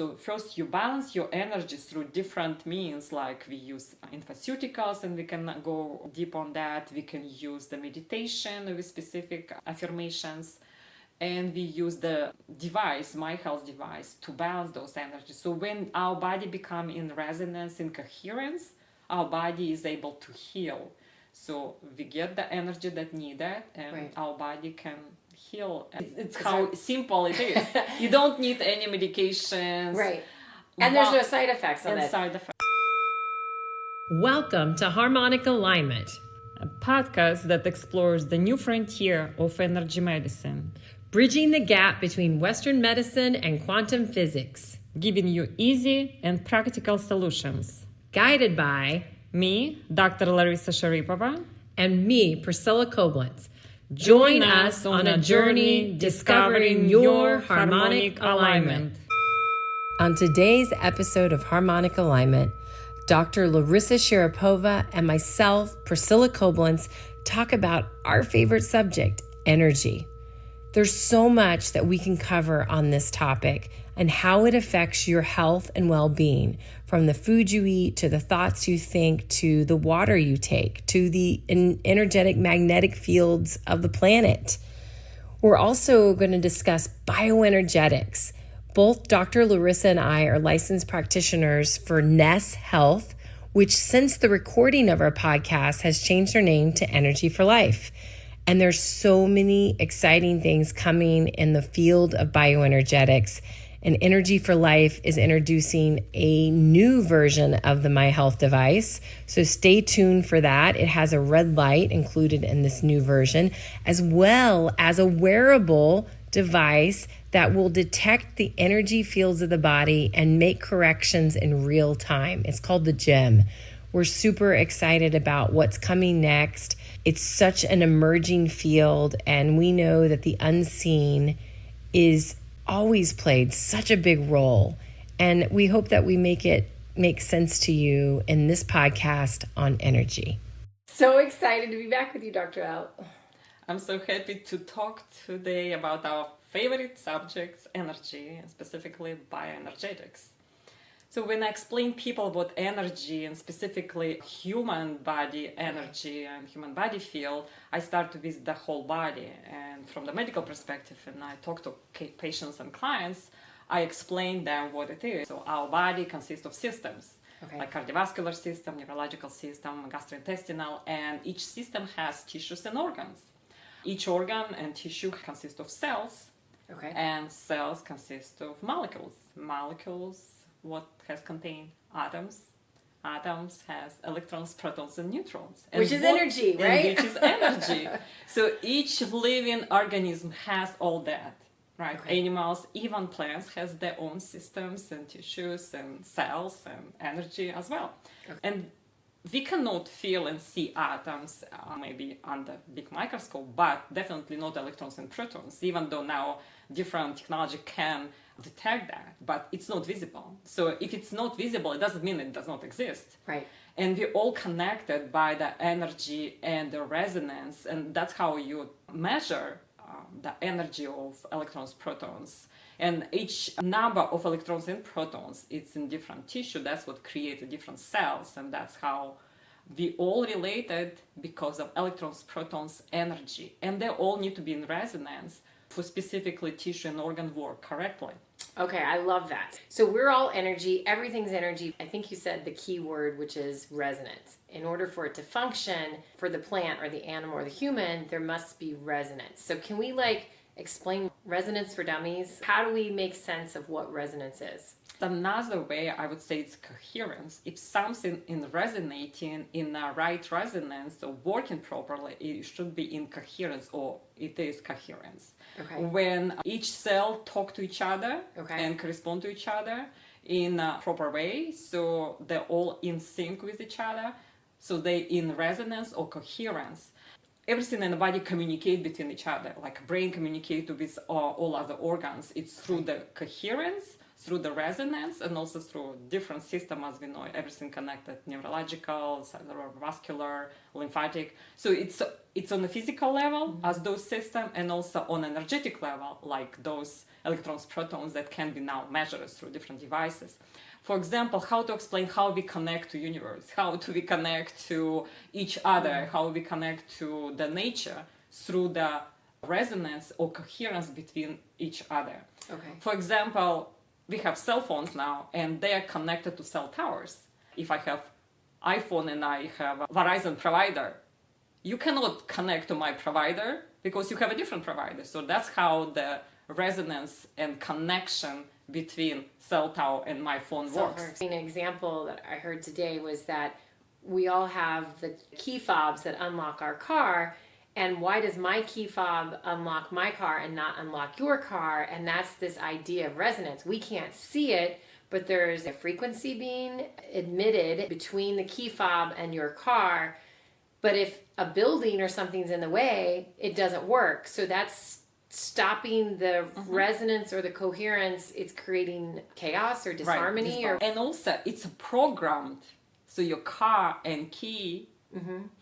So first you balance your energy through different means, like we use infoceuticals, and we can go deep on that. We can use the meditation with specific affirmations, and we use the device, my health device, to balance those energies. So when our body become in resonance, in coherence, our body is able to heal. So we get the energy that needed, and our body can heal. It's how simple it is. You don't need any medications. Right. And there's no side effects on it. Side effects. Welcome to Harmonic Alignment, a podcast that explores the new frontier of energy medicine, bridging the gap between Western medicine and quantum physics, giving you easy and practical solutions. Guided by me, Dr. Larisa Sharipova, and me, Priscilla Koblenz. Join us on a journey discovering your harmonic alignment. On today's episode of Harmonic Alignment, Dr. Larisa Sharipova and myself, Priscilla Koblenz, talk about our favorite subject, energy. There's so much that we can cover on this topic and how it affects your health and well-being, from the food you eat, to the thoughts you think, to the water you take, to the energetic magnetic fields of the planet. We're also going to discuss bioenergetics. Both Dr. Larisa and I are licensed practitioners for Ness Health, which since the recording of our podcast has changed their name to Energy for Life. And there's so many exciting things coming in the field of bioenergetics. And Energy for Life is introducing a new version of the My Health device. So stay tuned for that. It has a red light included in this new version, as well as a wearable device that will detect the energy fields of the body and make corrections in real time. It's called the GEM. We're super excited about what's coming next. It's such an emerging field, and we know that the unseen is always played such a big role. And we hope that we make it make sense to you in this podcast on energy. So excited to be back with you, Dr. Al. I'm so happy to talk today about our favorite subjects, energy, and specifically bioenergetics. So when I explain people about energy, and specifically human body energy and human body field, I start with the whole body. And from the medical perspective, and I talk to patients and clients, I explain them what it is. So our body consists of systems, like cardiovascular system, neurological system, gastrointestinal, and each system has tissues and organs. Each organ and tissue consist of cells, and cells consist of molecules. Molecules, what has contained atoms. Atoms has electrons, protons, and neutrons. Which is energy, right? Which is energy. So each living organism has all that, right? Animals, even plants, has their own systems and tissues and cells and energy as well. And we cannot feel and see atoms maybe under big microscope, but definitely not electrons and protons, even though now different technology can detect that, but it's not visible. So if it's not visible, it doesn't mean it does not exist. Right. And we're all connected by the energy and the resonance, and that's how you measure the energy of electrons, protons. And each number of electrons and protons, it's in different tissue. That's what creates the different cells, and that's how we all related because of electrons, protons, energy. And they all need to be in resonance for specifically tissue and organ work correctly. Okay, I love that. So we're all energy. Everything's energy. I think you said the key word, which is resonance. In order for it to function for the plant or the animal or the human, there must be resonance. So can we explain resonance for dummies? How do we make sense of what resonance is? Another way I would say it's coherence. If something is resonating in the right resonance or working properly, it should be in coherence, or it is coherence. When each cell talk to each other and correspond to each other in a proper way, so they're all in sync with each other, so they in resonance or coherence. Everything in the body communicate between each other, like brain communicate with all other organs. It's through the coherence. through the resonance and also through different systems, as we know, everything connected, neurological, cerebrovascular, lymphatic. So it's on the physical level as those systems, and also on energetic level, like those electrons, protons that can be now measured through different devices. For example, how to explain how we connect to universe, how do we connect to each other, how we connect to the nature through the resonance or coherence between each other. Okay. For example, we have cell phones now, and they are connected to cell towers. If I have iPhone and I have a Verizon provider, you cannot connect to my provider because you have a different provider. So that's how the resonance and connection between cell tower and my phone works. An example that I heard today was that we all have the key fobs that unlock our car. And why does my key fob unlock my car and not unlock your car? And that's this idea of resonance. We can't see it, but there's a frequency being emitted between the key fob and your car. But if a building or something's in the way, it doesn't work. So that's stopping the resonance or the coherence. It's creating chaos or disharmony. And also, it's programmed. So your car and key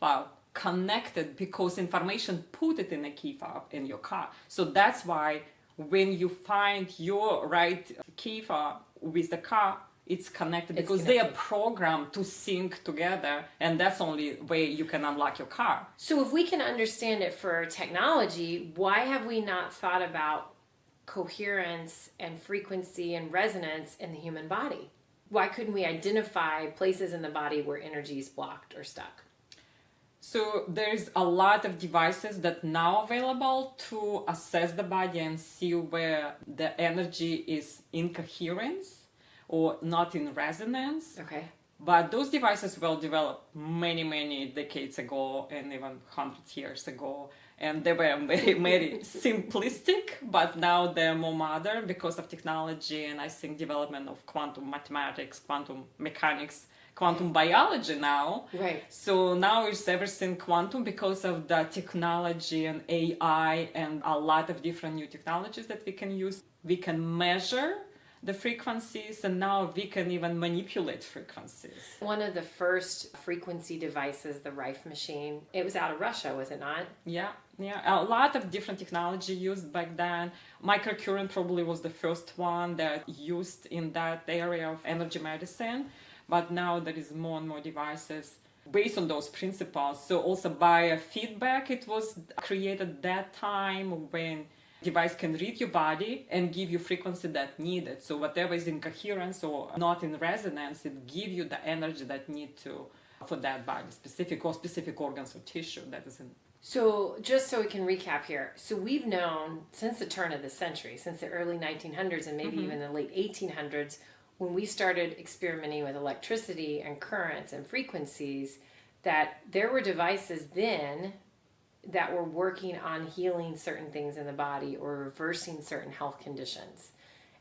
fob connected because information put it in a key fob in your car. So that's why when you find your right key fob with the car, it's connected because they are programmed to sync together, and that's the only way you can unlock your car. So if we can understand it for technology, why have we not thought about coherence and frequency and resonance in the human body? Why couldn't we identify places in the body where energy is blocked or stuck? So there's a lot of devices that now available to assess the body and see where the energy is in coherence or not in resonance. Okay. But those devices were developed many decades ago and even 100 years ago. And they were very simplistic, but now they're more modern because of technology and I think development of quantum mathematics, quantum mechanics, quantum biology now. Right. So now it's everything quantum because of the technology and AI and a lot of different new technologies that we can use. We can measure the frequencies and now we can even manipulate frequencies. One of the first frequency devices, the Rife machine, it was out of Russia, was it not? Yeah. A lot of different technology used back then. Microcurrent probably was the first one that used in that area of energy medicine. But now there is more and more devices based on those principles. So also biofeedback, it was created that time when device can read your body and give you frequency that needed. So whatever is in coherence or not in resonance, it gives you the energy that need to for that body, specific organs or tissue that is in. So just so we can recap here. So we've known since the turn of the century, since the early 1900s and maybe even the late 1800s, when we started experimenting with electricity and currents and frequencies, that there were devices then that were working on healing certain things in the body or reversing certain health conditions.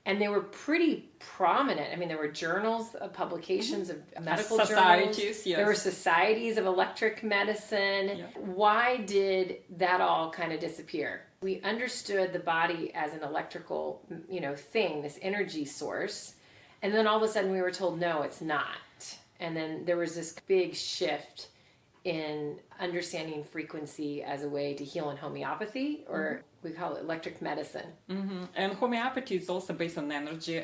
And they were pretty prominent. I mean, there were journals, publications of medical societies, journals. yes. There were societies of electric medicine. Yeah. Why did that all kind of disappear? We understood the body as an electrical, thing, this energy source. And then all of a sudden we were told, no, it's not. And then there was this big shift in understanding frequency as a way to heal in homeopathy, or we call it electric medicine. And homeopathy is also based on energy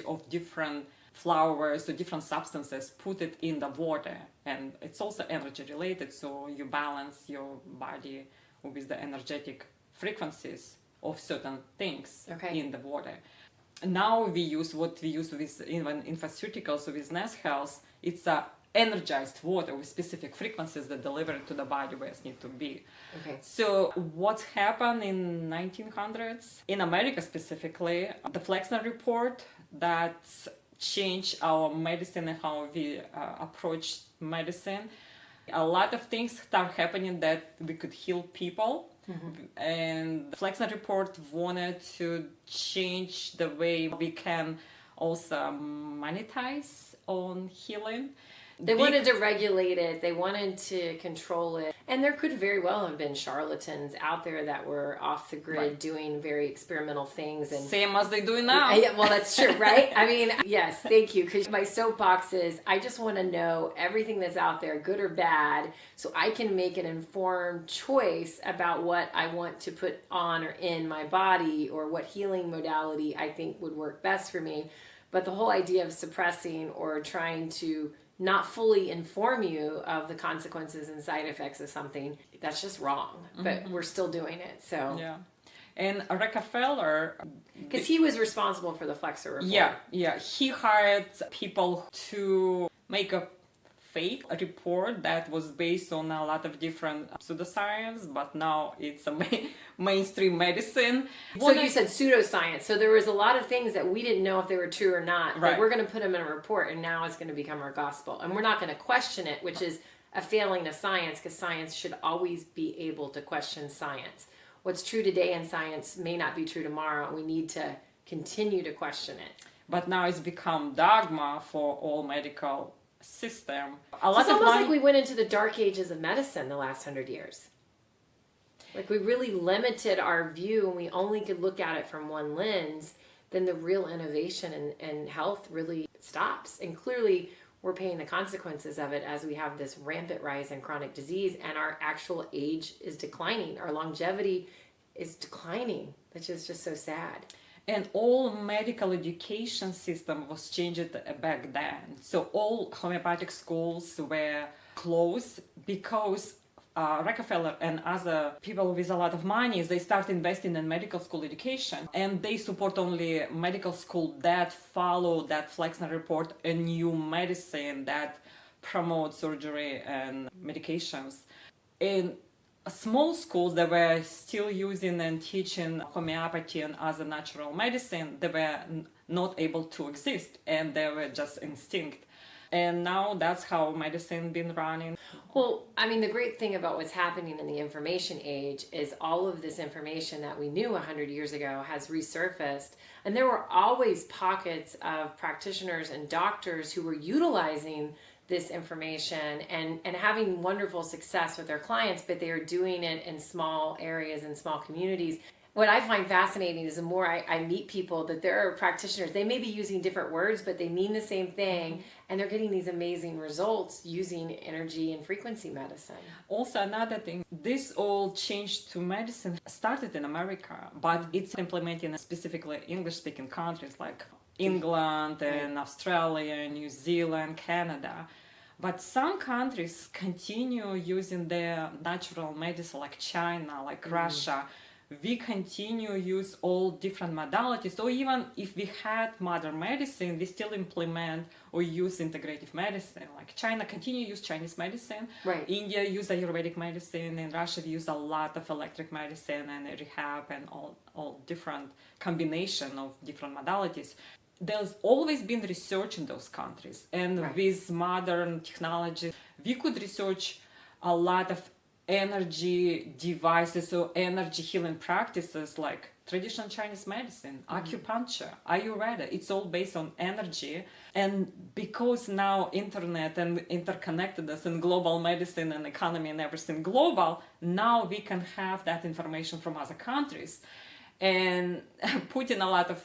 of different flowers or different substances, put it in the water. And it's also energy related, so you balance your body with the energetic frequencies of certain things in the water. Now we use what we use with even in pharmaceuticals, with Nest Health. It's a energized water with specific frequencies that deliver it to the body where it needs to be. Okay. So what happened in 1900s, in America specifically, the Flexner report that changed our medicine and how we approach medicine. A lot of things start happening that we could heal people. And the Flexner report wanted to change the way we can also monetize on healing. They wanted to regulate it. They wanted to control it. And there could very well have been charlatans out there that were off the grid doing very experimental things. And same as they do now. Yeah, well, that's true, right? I mean, yes, thank you. Because my soapbox is I just want to know everything that's out there, good or bad, so I can make an informed choice about what I want to put on or in my body or what healing modality I think would work best for me. But the whole idea of suppressing or trying to not fully inform you of the consequences and side effects of something, that's just wrong. But we're still doing it. So yeah. And Rockefeller, because he was responsible for the Flexor report. Yeah. He hired people to make a fake report that was based on a lot of different pseudoscience, but now it's a mainstream medicine. So you said pseudoscience. So there was a lot of things that we didn't know if they were true or not. Right. But we're going to put them in a report, and now it's going to become our gospel. And we're not going to question it, which is a failing of science, because science should always be able to question science. What's true today in science may not be true tomorrow. We need to continue to question it. But now it's become dogma for all medical system. It's almost like we went into the dark ages of medicine the last 100 years. Like we really limited our view and we only could look at it from one lens. Then the real innovation and health really stops. And clearly we're paying the consequences of it as we have this rampant rise in chronic disease and our actual age is declining. Our longevity is declining, which is just so sad. And all medical education system was changed back then. So all homeopathic schools were closed because Rockefeller and other people with a lot of money, they start investing in medical school education. And they support only medical school that follow that Flexner report, a new medicine that promotes surgery and medications. In small schools that were still using and teaching homeopathy and other natural medicine, they were not able to exist and they were just instinct. And now that's how medicine been running. Well, I mean, the great thing about what's happening in the information age is all of this information that we knew 100 years ago has resurfaced. And there were always pockets of practitioners and doctors who were utilizing this information and having wonderful success with their clients, but they are doing it in small areas and small communities. What I find fascinating is the more I meet people that there are practitioners, they may be using different words, but they mean the same thing, and they're getting these amazing results using energy and frequency medicine. Also, another thing, this all change to medicine started in America, but it's implemented in specifically English-speaking countries like England and Australia, New Zealand, Canada. But some countries continue using their natural medicine like China, like Russia. We continue use all different modalities. So even if we had modern medicine, we still implement or use integrative medicine. Like China continue use Chinese medicine. Right. India use Ayurvedic medicine. In Russia, we use a lot of electric medicine and rehab and all different combination of different modalities. There's always been research in those countries. And with modern technology, we could research a lot of energy devices or energy healing practices like traditional Chinese medicine, acupuncture, Ayurveda. It's all based on energy. And because now internet and interconnectedness and global medicine and economy and everything global, now we can have that information from other countries. And putting a lot of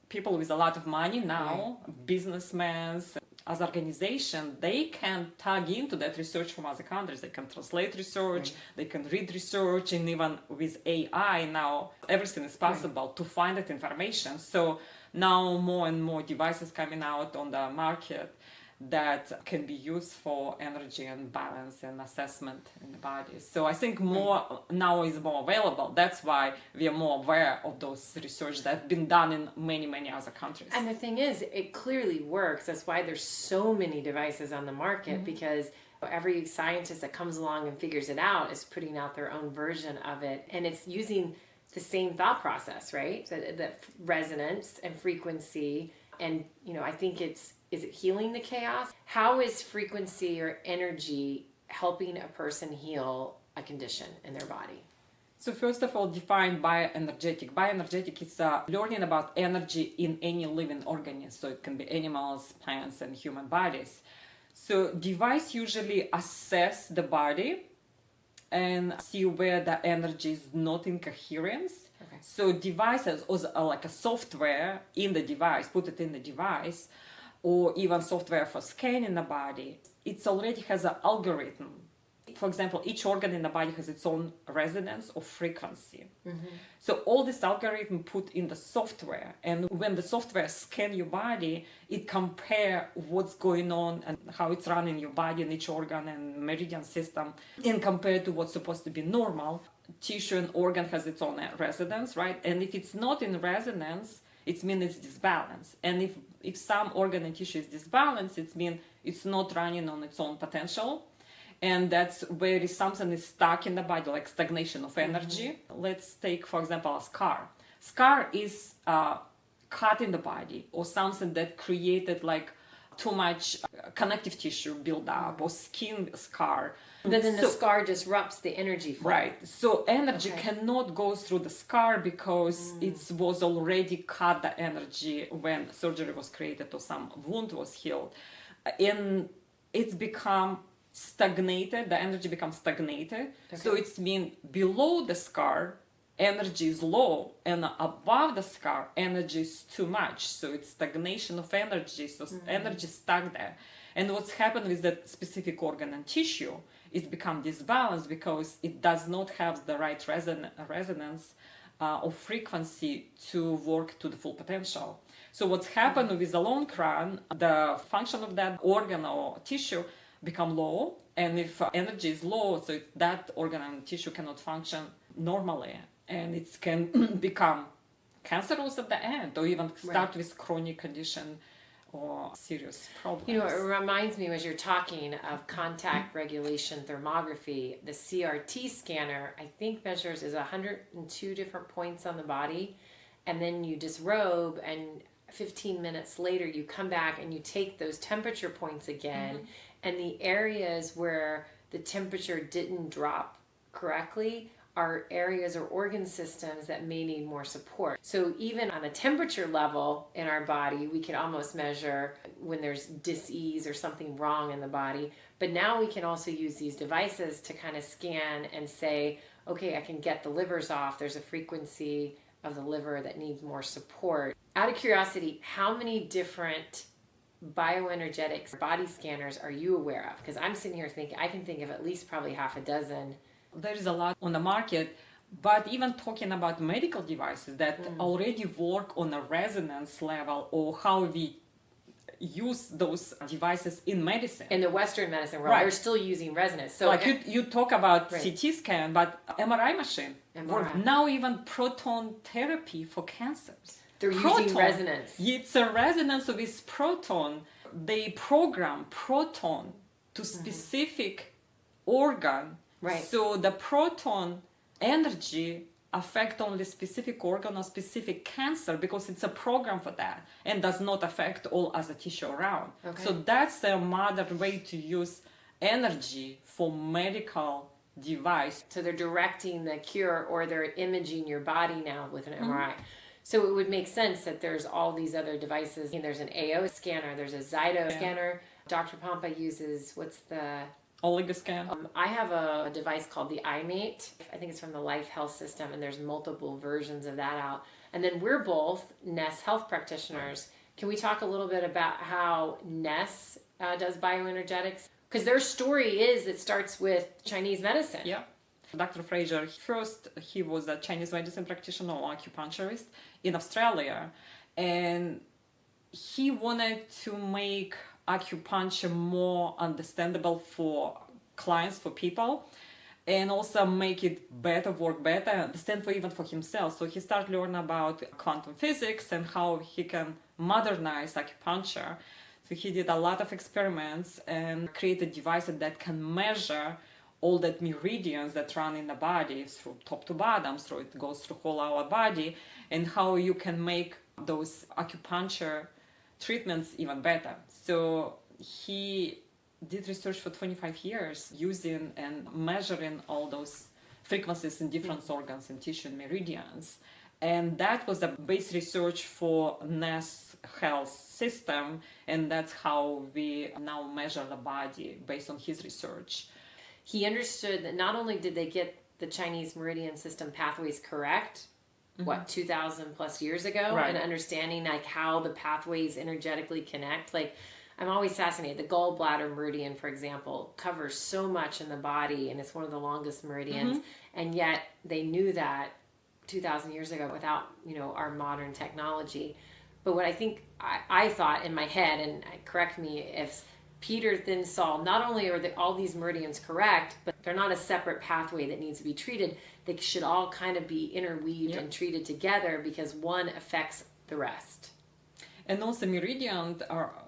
people with a lot of money now, businessmen, as organization, they can tag into that research from other countries. They can translate research, they can read research, and even with AI now, everything is possible to find that information. So now more and more devices coming out on the market that can be used for energy and balance and assessment in the body. So I think more now is more available. That's why we are more aware of those research that's been done in many, many other countries. And the thing is, it clearly works. That's why there's so many devices on the market, because every scientist that comes along and figures it out is putting out their own version of it. And it's using the same thought process, right? The resonance and frequency. And, I think is it healing the chaos? How is frequency or energy helping a person heal a condition in their body? So first of all, define bioenergetic. Bioenergetic is learning about energy in any living organism. So it can be animals, plants, and human bodies. So device usually assess the body and see where the energy is not in coherence. Okay. So devices are like a software in the device, put it in the device, or even software for scanning the body. It already has an algorithm. For example, each organ in the body has its own resonance or frequency. So all this algorithm put in the software, and when the software scan your body, it compare what's going on and how it's running your body and each organ and meridian system, and compared to what's supposed to be normal. Tissue and organ has its own resonance, right? And if it's not in resonance, it means it's disbalanced. And if some organ and tissue is disbalanced, it means it's not running on its own potential. And that's where something is stuck in the body, like stagnation of energy. Let's take, for example, a scar. Scar is a cut in the body or something that created like too much connective tissue buildup or skin scar. Then the scar disrupts the energy flow. Right. So energy cannot go through the scar because it was already cut the energy when surgery was created or some wound was healed. And it's become stagnated, the energy becomes stagnated. So it's mean below the scar, energy is low, and above the scar, energy is too much. So it's stagnation of energy, so energy stuck there. And what's happened with that specific organ and tissue is become disbalanced because it does not have the right resonance or frequency to work to the full potential. So what's happened with the long run, the function of that organ or tissue become low, and if energy is low, so that organ and tissue cannot function normally, and it can become cancerous at the end, or even start with chronic condition or serious problems. You know, it reminds me as you're talking of contact regulation thermography. The CRT scanner, I think, measures is 102 different points on the body, and then you disrobe, and 15 minutes later you come back and you take those temperature points again. And the areas where the temperature didn't drop correctly are areas or organ systems that may need more support. So even on a temperature level in our body, we can almost measure when there's dis-ease or something wrong in the body. But now we can also use these devices to kind of scan and say, okay, I can get the livers off. There's a frequency of the liver that needs more support. Out of curiosity, how many different bioenergetics body scanners are you aware of? Because I'm sitting here thinking, I can think of at least probably half a dozen. There is a lot on the market, but even talking about medical devices that already work on a resonance level, or how we use those devices in medicine. In the Western medicine world, they're still using resonance. So like you talk about CT scan, but MRI machine. Or now even proton therapy for cancers. They're using resonance. It's a resonance with proton. They program proton to specific organ. Right. So the proton energy affect only specific organ or specific cancer because it's a program for that and does not affect all other tissue around. Okay. So that's a modern way to use energy for medical device. So they're directing the cure, or they're imaging your body now with an MRI. So it would make sense that there's all these other devices. And there's an AO scanner, there's a Zyto scanner. Dr. Pampa uses, what's the... Oligoscan. I have a device called the iMate. I think it's from the Life Health System, and there's multiple versions of that out. And then we're both Ness health practitioners. Can we talk a little bit about how Ness does bioenergetics? Because their story is it starts with Chinese medicine. Yeah. Dr. Fraser, first he was a Chinese medicine practitioner or acupuncturist in Australia, and he wanted to make acupuncture more understandable for clients, for people, and also make it better, work better, understand for even for himself. So he started learning about quantum physics and how he can modernize acupuncture. So he did a lot of experiments and created devices that can measure all that meridians that run in the body through top to bottom, so it goes through whole our body, and how you can make those acupuncture treatments even better. So he did research for 25 years using and measuring all those frequencies in different organs and tissue and meridians. And that was the base research for NAS health system, and that's how we now measure the body based on his research. He understood that not only did they get the Chinese meridian system pathways correct, 2,000 plus years ago, Right. and understanding like how the pathways energetically connect. Like, I'm always fascinated. The gallbladder meridian, for example, covers so much in the body, and it's one of the longest meridians. And yet they knew that 2,000 years ago without, our modern technology. But what I think I thought in my head, and correct me if Peter then saw, not only are all these meridians correct, but they're not a separate pathway that needs to be treated. They should all kind of be interweaved and treated together because one affects the rest. And also meridian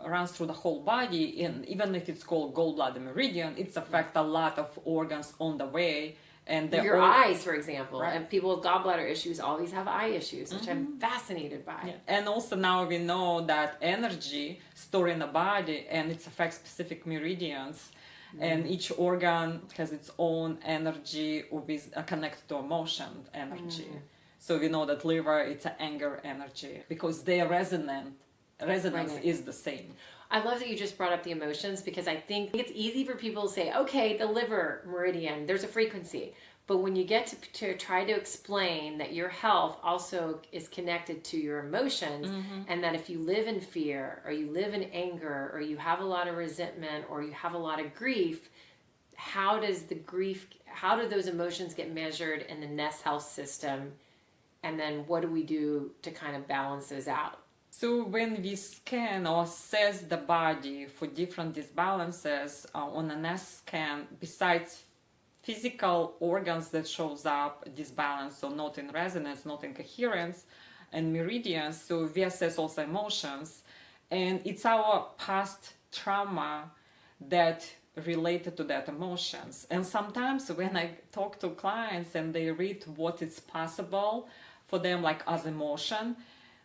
runs through the whole body, and even if it's called gallbladder meridian, it affects a lot of organs on the way. And your eyes, for example, Right. and people with gallbladder issues always have eye issues, which I'm fascinated by. Yeah. And also now we know that energy stored in the body, and it affects specific meridians, and each organ has its own energy with connected to emotion energy. So we know that liver, it's an anger energy because their resonance is the same. I love that you just brought up the emotions because I think it's easy for people to say, okay, the liver meridian, there's a frequency. But when you get to try to explain that your health also is connected to your emotions, and that if you live in fear or you live in anger or you have a lot of resentment or you have a lot of grief, how do those emotions get measured in the NES health system? And then what do we do to kind of balance those out? So when we scan or assess the body for different disbalances on a NAS scan, besides physical organs that shows up disbalance, so not in resonance, not in coherence, and meridians, so we assess also emotions. And it's our past trauma that related to that emotions. And sometimes when I talk to clients and they read what is possible for them, like as emotion,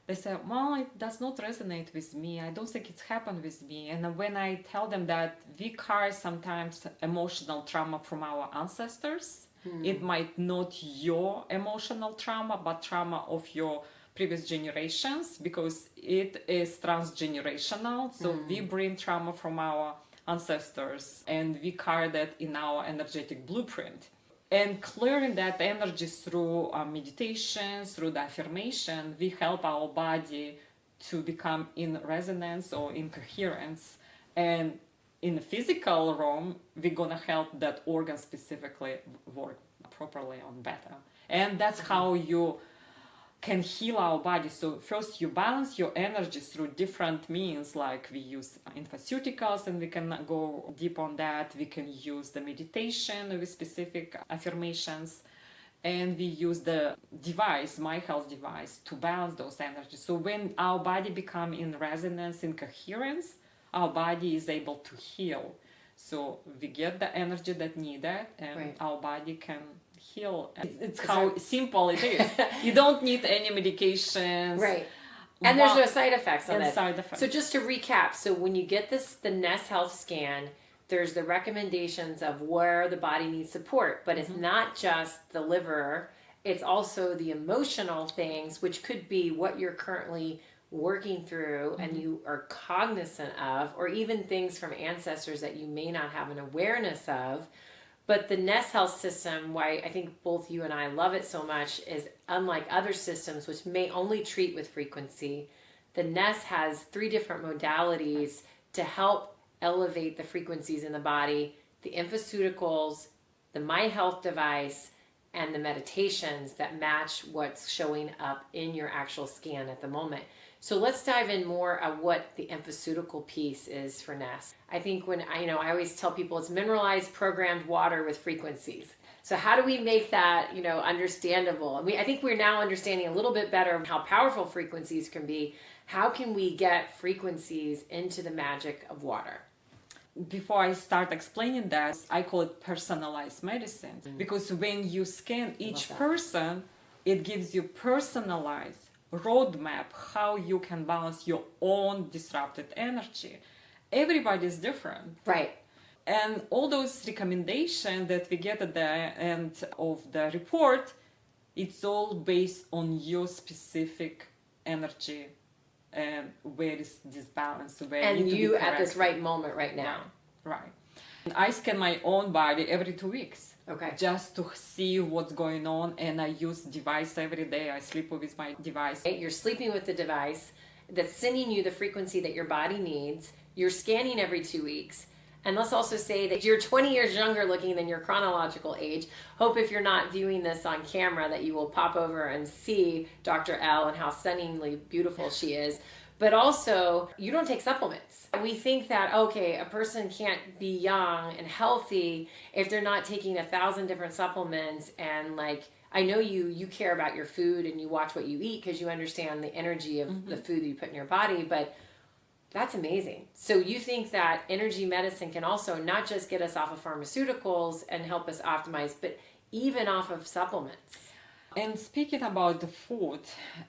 they say, well, it does not resonate with me. I don't think it's happened with me. And when I tell them that we carry sometimes emotional trauma from our ancestors, it might not your emotional trauma, but trauma of your previous generations, because it is transgenerational. So we bring trauma from our ancestors and we carry that in our energetic blueprint. And clearing that energy through meditation, through the affirmation, we help our body to become in resonance or in coherence. And in the physical realm, we're going to help that organ specifically work properly on better. And that's how you can heal our body. So first you balance your energy through different means, like we use infoceuticals and we can go deep on that. We can use the meditation with specific affirmations, and we use the device, my health device, to balance those energies. So when our body become in resonance, in coherence, our body is able to heal. So we get the energy that needed, and our body can heal. It's how simple it is. You don't need any medications. Right. And there's no side effects on it. Side effects. So just to recap, so when you get the NES health scan, there's the recommendations of where the body needs support, but it's not just the liver, it's also the emotional things, which could be what you're currently working through and you are cognizant of, or even things from ancestors that you may not have an awareness of. But the NES health system, why I think both you and I love it so much, is unlike other systems which may only treat with frequency, the NES has 3 different modalities to help elevate the frequencies in the body: the infoceuticals, the My Health device, and the meditations that match what's showing up in your actual scan at the moment. So let's dive in more of what the infoceutical piece is for NES. I think when I always tell people it's mineralized programmed water with frequencies. So how do we make that, understandable? I think we're now understanding a little bit better how powerful frequencies can be. How can we get frequencies into the magic of water? Before I start explaining that, I call it personalized medicine, because when you scan each person, it gives you personalized roadmap how you can balance your own disrupted energy. Everybody is different. Right. And all those recommendations that we get at the end of the report, it's all based on your specific energy and where is this balance, where And you at this corrected. right moment right now. Right. I scan my own body every 2 weeks. Okay. Just to see what's going on, and I use device every day. I sleep with my device. You're sleeping with the device that's sending you the frequency that your body needs. You're scanning every 2 weeks. And let's also say that you're 20 years younger looking than your chronological age. Hope if you're not viewing this on camera that you will pop over and see Dr. L and how stunningly beautiful she is. But also, you don't take supplements. We think that, okay, a person can't be young and healthy if they're not taking 1,000 different supplements. And like, I know you care about your food and you watch what you eat because you understand the energy of the food that you put in your body, but that's amazing. So you think that energy medicine can also not just get us off of pharmaceuticals and help us optimize, but even off of supplements. And speaking about the food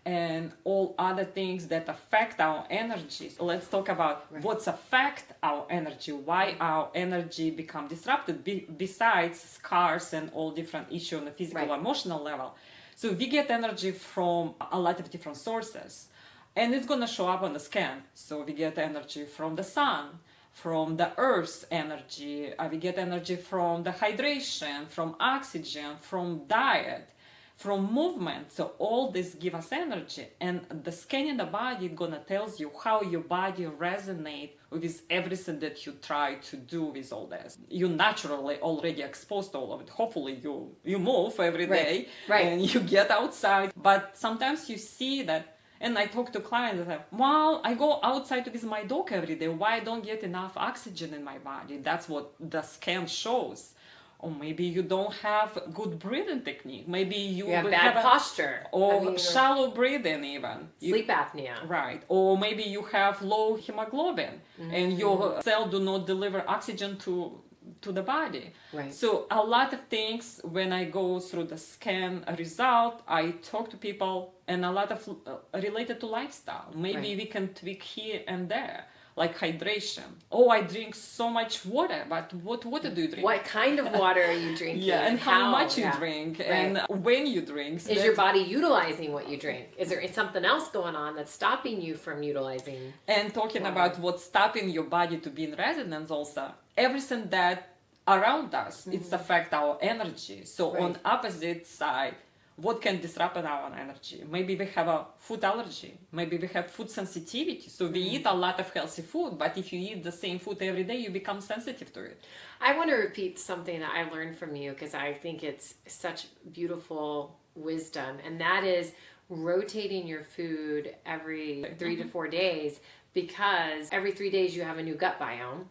and all other things that affect our energy, let's talk about what's affect our energy, why our energy become disrupted, besides scars and all different issues on the physical, emotional level. So we get energy from a lot of different sources. And it's going to show up on the scan. So we get energy from the sun, from the earth's energy. We get energy from the hydration, from oxygen, from diet, from movement. So all this give us energy. And the scanning the body is going to tell you how your body resonate with everything that you try to do with all this. You're naturally already exposed to all of it. Hopefully you move every day and you get outside. But sometimes you see that. And I talk to clients that, well, I go outside with my dog every day. Why I don't get enough oxygen in my body? That's what the scan shows. Or maybe you don't have good breathing technique. Maybe you have bad posture. Or shallow breathing even. Sleep apnea. Right. Or maybe you have low hemoglobin and your cell do not deliver oxygen to the body. Right. So a lot of things, when I go through the scan result, I talk to people, and a lot of related to lifestyle. Maybe we can tweak here and there, like hydration. Oh, I drink so much water, but what water do you drink? What kind of water are you drinking? And how much you drink, and when you drink. Is your body utilizing what you drink? Is there something else going on that's stopping you from utilizing? And talking about what's stopping your body to be in resonance also, everything that around us, it's affect our energy. So on opposite side, what can disrupt our energy? Maybe we have a food allergy. Maybe we have food sensitivity. So we eat a lot of healthy food, but if you eat the same food every day, you become sensitive to it. I want to repeat something that I learned from you because I think it's such beautiful wisdom, and that is rotating your food every 3 to 4 days, because every 3 days you have a new gut biome.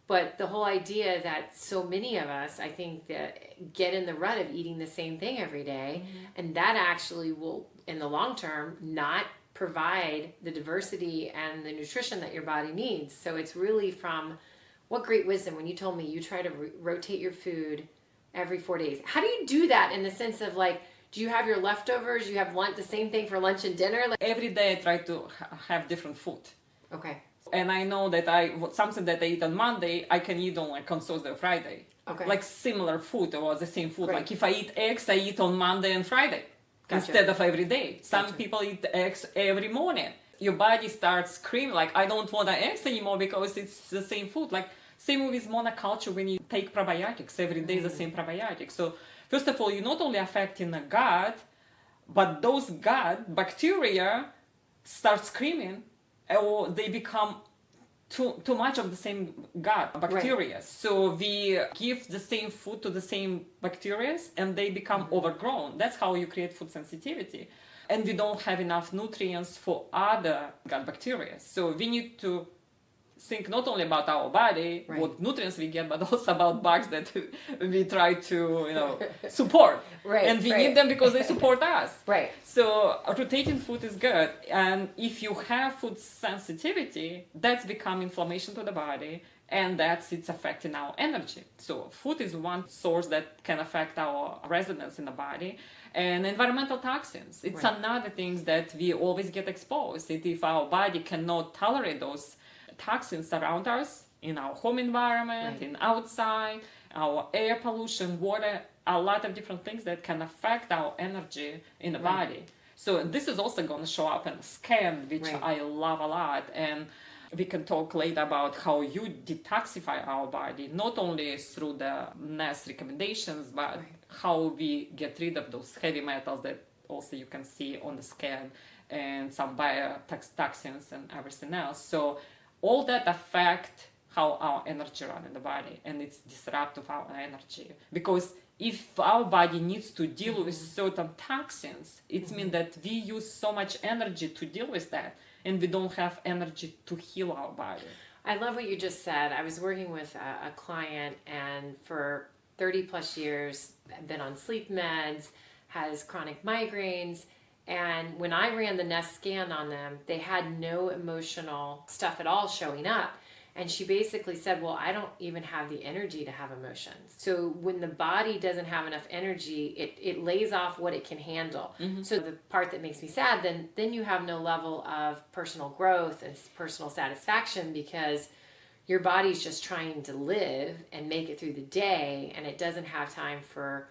But the whole idea that so many of us, I think, that get in the rut of eating the same thing every day, and that actually will, in the long term, not provide the diversity and the nutrition that your body needs. So it's really from, what great wisdom when you told me you try to rotate your food every 4 days. How do you do that in the sense of like, do you have your leftovers? You have lunch, the same thing for lunch and dinner? Every day I try to have different food. Okay. And I know that something that I eat on Monday, I can eat on Thursday or Friday. Okay. Like similar food or the same food. Right. Like if I eat eggs, I eat on Monday and Friday instead of every day. Some people eat eggs every morning. Your body starts screaming like, I don't want eggs anymore because it's the same food. Like same with monoculture when you take probiotics. Every day the same probiotics. So first of all, you're not only affecting the gut, but those gut bacteria start screaming, or they become too much of the same gut bacteria. Right. So we give the same food to the same bacteria and they become overgrown. That's how you create food sensitivity. And we don't have enough nutrients for other gut bacteria. So we need to think not only about our body, what nutrients we get, but also about bugs that we try to, support. And we need them because they support us. Right. So rotating food is good. And if you have food sensitivity, that's become inflammation to the body, and it's affecting our energy. So food is one source that can affect our resonance in the body. And environmental toxins. It's another thing that we always get exposed. If our body cannot tolerate those toxins around us in our home environment, in outside, our air pollution, water, a lot of different things that can affect our energy in the body. So this is also going to show up in a scan, which I love a lot. And we can talk later about how you detoxify our body, not only through the NES recommendations, but how we get rid of those heavy metals that also you can see on the scan, and some biotoxins and everything else. So all that affect how our energy run in the body, and it's disruptive our energy. Because if our body needs to deal with certain toxins, it means that we use so much energy to deal with that, and we don't have energy to heal our body. I love what you just said. I was working with a client, and for 30 plus years, been on sleep meds, has chronic migraines. And when I ran the Nest scan on them, they had no emotional stuff at all showing up. And she basically said, well, I don't even have the energy to have emotions. So when the body doesn't have enough energy, it lays off what it can handle. So the part that makes me sad, then you have no level of personal growth and personal satisfaction, because your body's just trying to live and make it through the day, and it doesn't have time for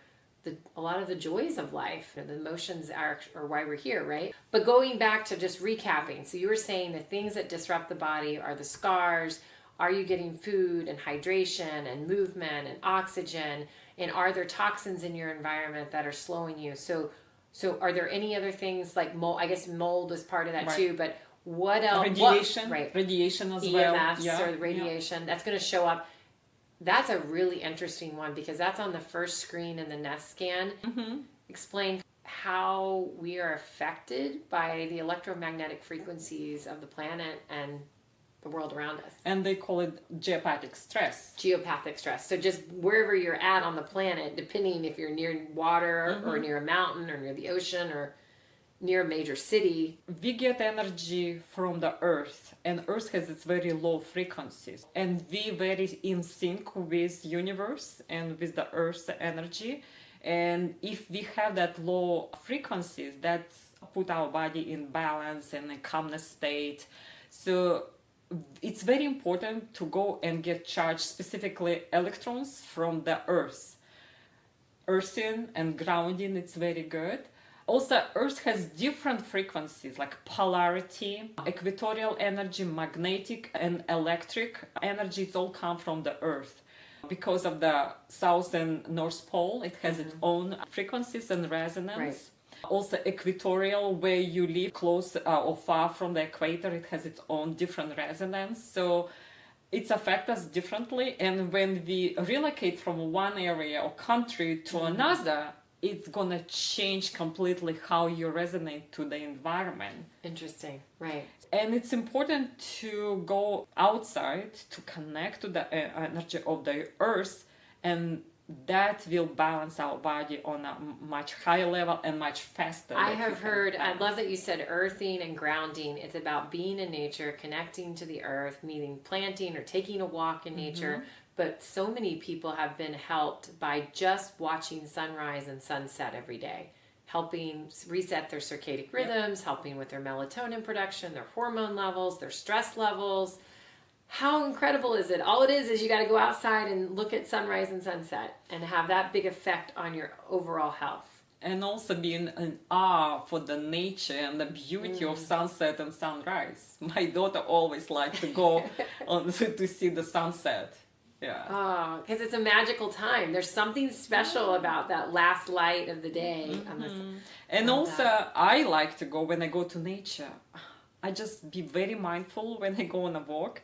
a lot of the joys of life. The emotions are why we're here, right? But going back to just recapping, so you were saying the things that disrupt the body are the scars. Are you getting food and hydration and movement and oxygen? And are there toxins in your environment that are slowing you? So are there any other things like mold? I guess mold is part of that too, but what else? Radiation, radiation as well. EMFs or radiation, that's going to show up. That's a really interesting one, because that's on the first screen in the Nest scan. Explain how we are affected by the electromagnetic frequencies of the planet and the world around us. And they call it geopathic stress. Geopathic stress. So just wherever you're at on the planet, depending if you're near water or near a mountain or near the ocean or near a major city. We get energy from the earth, and earth has its very low frequencies, and we very in sync with universe and with the earth's energy. And if we have that low frequencies, that's put our body in balance and a calmness state. So it's very important to go and get charged, specifically electrons from the earth. Earthing and grounding, it's very good. Also, Earth has different frequencies like polarity, equatorial energy, magnetic and electric energy. It's all come from the Earth. Because of the South and North Pole, it has its own frequencies and resonance. Also, equatorial, where you live close or far from the equator, it has its own different resonance. So it affects us differently. And when we relocate from one area or country to another, it's going to change completely how you resonate to the environment. Interesting. Right. And it's important to go outside to connect to the energy of the earth, and that will balance our body on a much higher level and much faster. I have heard, I love that you said earthing and grounding. It's about being in nature, connecting to the earth, meaning planting or taking a walk in nature. But so many people have been helped by just watching sunrise and sunset every day, helping reset their circadian rhythms, helping with their melatonin production, their hormone levels, their stress levels. How incredible is it? All it is you got to go outside and look at sunrise and sunset and have that big effect on your overall health. And also being in awe for the nature and the beauty of sunset and sunrise. My daughter always likes to go to see the sunset. Yeah. Oh, because it's a magical time. There's something special about that last light of the day. And also, I like to go when I go to nature. I just be very mindful when I go on a walk,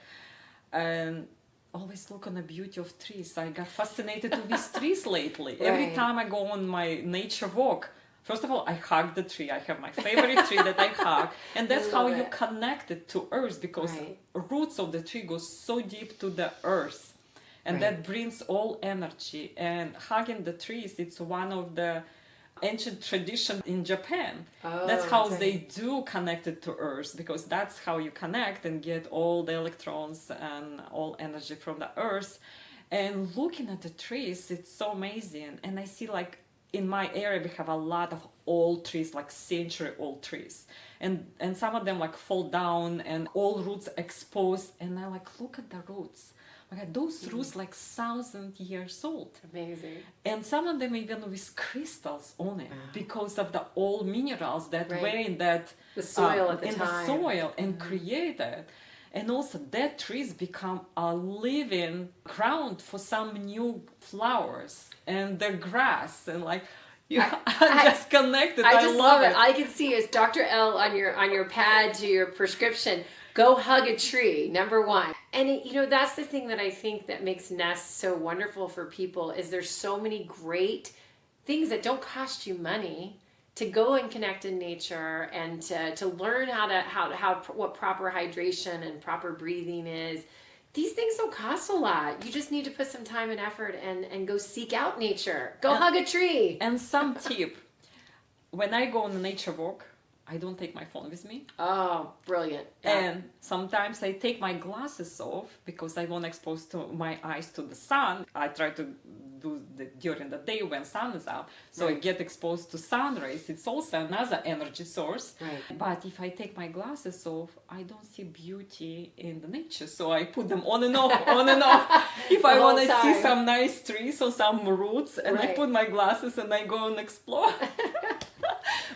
and always look on the beauty of trees. I got fascinated with these trees lately. Every time I go on my nature walk, first of all, I hug the tree. I have my favorite tree that I hug, and that's how you connect it to earth, because roots of the tree go so deep to the earth. And that brings all energy. And hugging the trees, it's one of the ancient traditions in Japan. That's how they do connect it to earth, because that's how you connect and get all the electrons and all energy from the earth. And looking at the trees, it's so amazing. And I see like in my area we have a lot of old trees, like century-old trees, and some of them like fall down and all roots exposed, and I like look at the roots. Okay, those roots like 1,000 years old. Amazing. And some of them even with crystals on it because of the old minerals that were in that the soil at the in time. the soil and created. And also dead trees become a living ground for some new flowers and the grass and like I just connected. I just love it. I can see it's Dr. L on your pad to your prescription. Go hug a tree, number one. And that's the thing that I think that makes Nest so wonderful for people is there's so many great things that don't cost you money to go and connect in nature and to learn what proper hydration and proper breathing is. These things don't cost a lot. You just need to put some time and effort and go seek out nature. Go hug a tree. And some tip, when I go on a nature walk, I don't take my phone with me. Oh, brilliant. Yeah. And sometimes I take my glasses off because I want to expose my eyes to the sun. I try to do during the day when sun is up. So I get exposed to sun rays. It's also another energy source. Right. But if I take my glasses off, I don't see beauty in the nature. So I put them on and off, on and off. If I want to see some nice trees or some roots, and I put my glasses and I go and explore.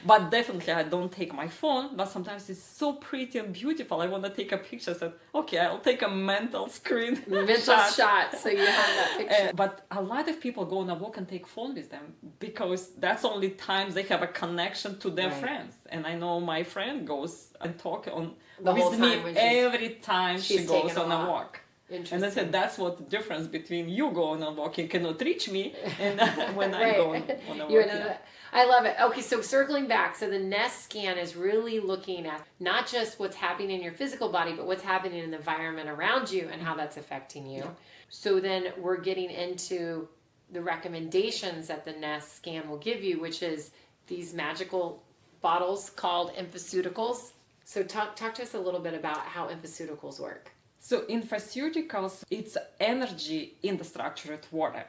But definitely I don't take my phone, but sometimes it's so pretty and beautiful. I want to take a picture. So, okay, I'll take a mental screen shot so you have that picture. But a lot of people go on a walk and take phone with them because that's only times they have a connection to their friends. And I know my friend goes and talk with me every time she goes on a walk. And I said, that's what the difference between you go on a walk, you cannot reach me, and when I go on a walk. I love it. Okay, so circling back, so the Nest scan is really looking at not just what's happening in your physical body, but what's happening in the environment around you and how that's affecting you. Yeah. So then we're getting into the recommendations that the Nest scan will give you, which is these magical bottles called infoceuticals. So talk to us a little bit about how infoceuticals work. So infoceuticals, it's energy in the structured water.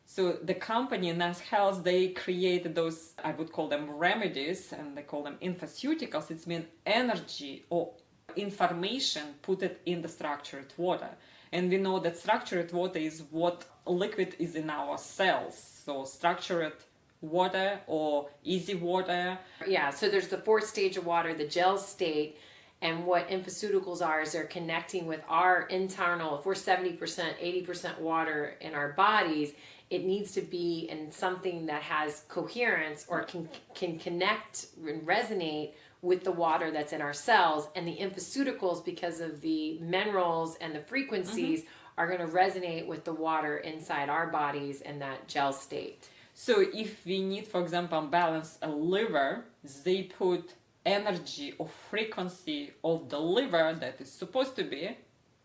So the company Nest Health, they created those, I would call them remedies, and they call them infoceuticals. It's mean energy or information put it in the structured water. And we know that structured water is what liquid is in our cells. So structured water or easy water. Yeah, so there's the fourth stage of water, the gel state. And what infoceuticals are is they're connecting with our internal, if we're 70%, 80% water in our bodies, it needs to be in something that has coherence or can connect and resonate with the water that's in our cells. And the infoceuticals, because of the minerals and the frequencies, are going to resonate with the water inside our bodies in that gel state. So if we need, for example, balance a liver, they put energy or frequency of the liver that is supposed to be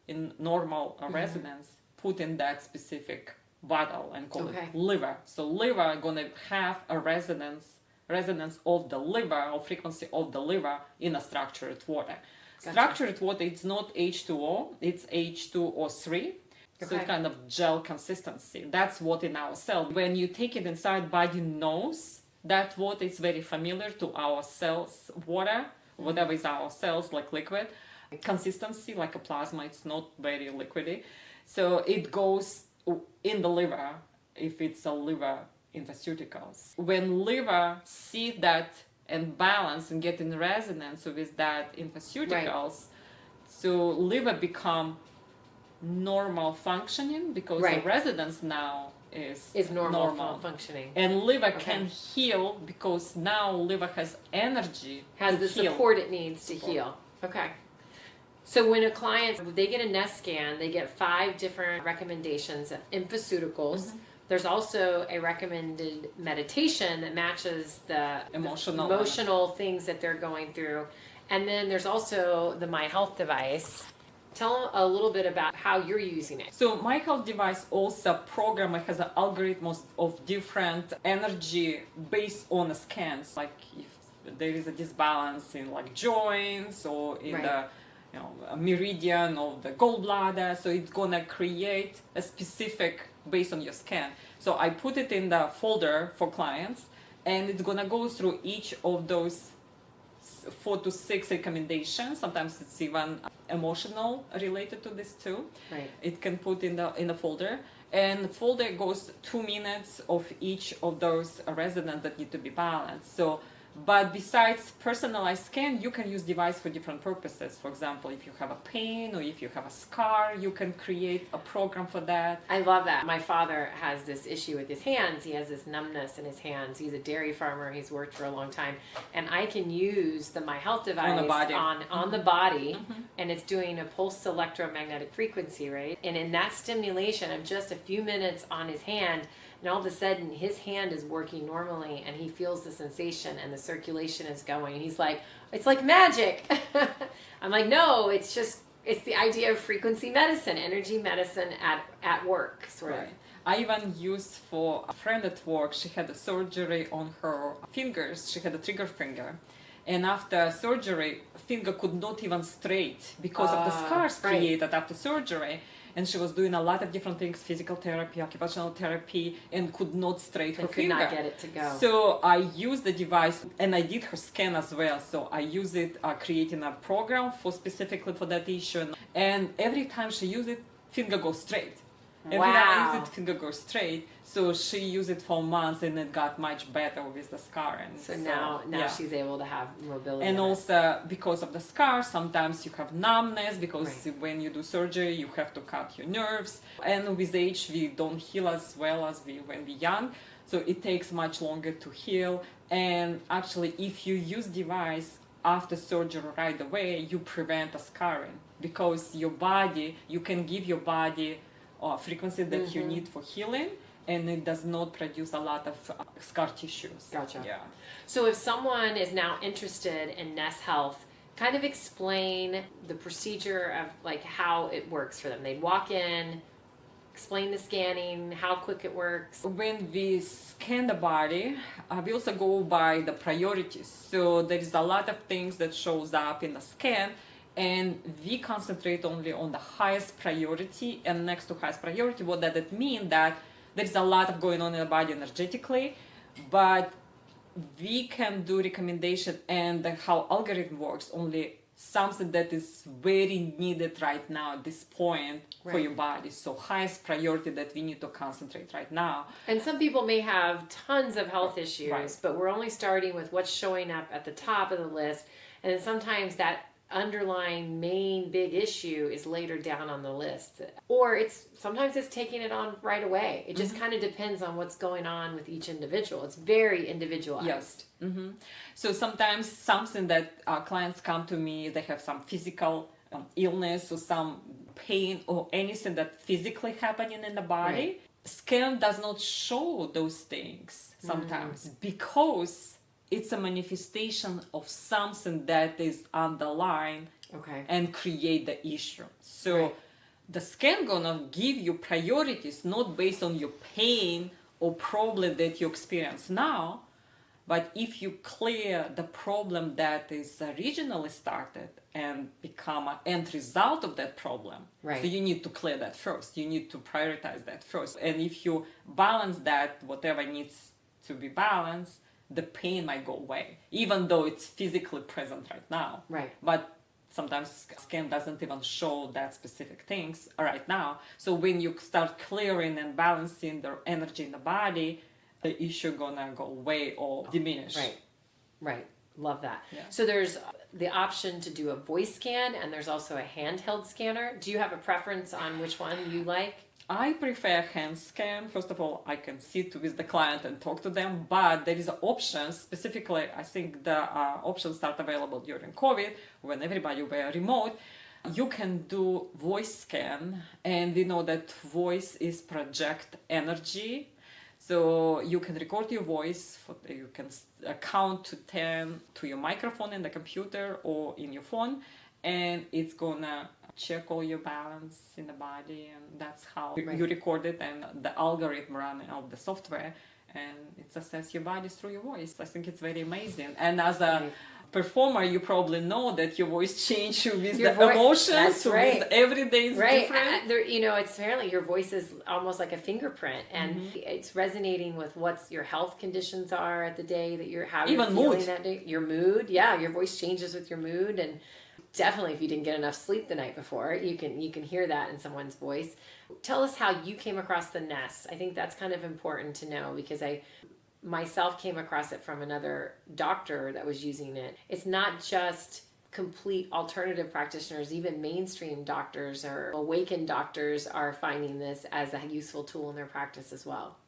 in normal resonance, put in that specific bottle and call it liver. So liver gonna have a resonance of the liver or frequency of the liver in a structured water. Gotcha. Structured water, it's not H2O, it's H2O3. So it's kind of gel consistency. That's what in our cell. When you take it inside, body knows that water is very familiar to our cells, water, whatever is our cells, like liquid. Consistency, like a plasma, it's not very liquidy. So it goes in the liver, if it's a liver infoceuticals. When liver see that and balance and get in resonance with that infoceuticals, so liver become normal functioning because the resonance now is normal functioning, and liver can heal because now liver has energy, has the support it needs to heal. Okay. So when a client, they get a Nest scan, they get 5 different recommendations of infoceuticals. There's also a recommended meditation that matches the emotional things that they're going through. And then there's also the My Health device. Tell a little bit about how you're using it. So My Health device also program has an algorithm of different energy based on the scans. Like if there is a disbalance in like joints or in the a meridian of the gallbladder. So it's gonna create a specific based on your scan. So I put it in the folder for clients, and it's gonna go through each of those 4 to 6 recommendations. Sometimes it's even emotional related to this too. Right. It can put in the folder, and the folder goes 2 minutes of each of those residents that need to be balanced. So, but besides personalized scan, you can use device for different purposes. For example, if you have a pain or if you have a scar, you can create a program for that. I love that. My father has this issue with his hands. He has this numbness in his hands. He's a dairy farmer. He's worked for a long time. And I can use the My Health device On the body. On the body, and it's doing a pulsed electromagnetic frequency, right? And in that stimulation of just a few minutes on his hand, and all of a sudden his hand is working normally, and he feels the sensation and the circulation is going. He's like, it's like magic. I'm like, no, it's the idea of frequency medicine, energy medicine at work, sort of. I even used for a friend at work. She had a surgery on her fingers. She had a trigger finger. And after surgery, finger could not even straight because of the scars created after surgery. And she was doing a lot of different things, physical therapy, occupational therapy, and could not straight her finger. Could not get it to go. So I used the device, and I did her scan as well. So I use it, creating a program specifically for that issue. And every time she used it, finger goes straight. Every time I use it, finger goes straight. So she used it for months, and it got much better with the scar. And so now she's able to have mobility. And also because of the scar, sometimes you have numbness because when you do surgery, you have to cut your nerves. And with age, we don't heal as well as when we're young. So it takes much longer to heal. And actually, if you use device after surgery right away, you prevent a scarring because your body, you can give your body frequency that you need for healing, and it does not produce a lot of scar tissues. Gotcha. Yeah. So if someone is now interested in Nest Health, kind of explain the procedure of like how it works for them. They'd walk in, explain the scanning, how quick it works. When we scan the body, we also go by the priorities. So there is a lot of things that shows up in the scan, and we concentrate only on the highest priority and next to highest priority. What does it mean? That there's a lot of going on in the body energetically, but we can do recommendation and how algorithm works only something that is very needed right now at this point for your body. So highest priority that we need to concentrate right now. And some people may have tons of health issues, but we're only starting with what's showing up at the top of the list. And then sometimes that underlying main big issue is later down on the list, or sometimes it's taking it on right away. It just kind of depends on what's going on with each individual. It's very individualized. Yes. So sometimes something that our clients come to me, they have some physical illness or some pain or anything that physically happening in the body. Scan does not show those things sometimes because it's a manifestation of something that is underlying and create the issue. So the scan gonna give you priorities not based on your pain or problem that you experience now, but if you clear the problem that is originally started and become an end result of that problem. So you need to clear that first. You need to prioritize that first. And if you balance that, whatever needs to be balanced, the pain might go away, even though it's physically present right now. But sometimes scan doesn't even show that specific things right now. So when you start clearing and balancing the energy in the body, the issue gonna go away or diminish. Love that. So there's the option to do a voice scan, and there's also a handheld scanner. Do you have a preference on which one you like? I prefer hand scan. First of all, I can sit with the client and talk to them, but there is options. Specifically, I think the options start available during COVID when everybody were remote. You can do voice scan, and we know that voice is project energy. So you can record your voice, you can count to 10 to your microphone in the computer or in your phone, and it's gonna check all your balance in the body, and that's how you record it, and the algorithm run of the software, and it assesses your body through your voice. I think it's very amazing. And as a performer, you probably know that your voice changes with Your the emotions. That's right. With every day is different. It's apparently your voice is almost like a fingerprint, and it's resonating with what your health conditions are at the day that you're how you're feeling mood. That day. Your mood, your voice changes with your mood, and definitely if you didn't get enough sleep the night before, you can hear that in someone's voice. Tell us how you came across the nest. I think that's kind of important to know, because I myself came across it from another doctor that was using it. It's not just complete alternative practitioners, even mainstream doctors or awakened doctors are finding this as a useful tool in their practice as well.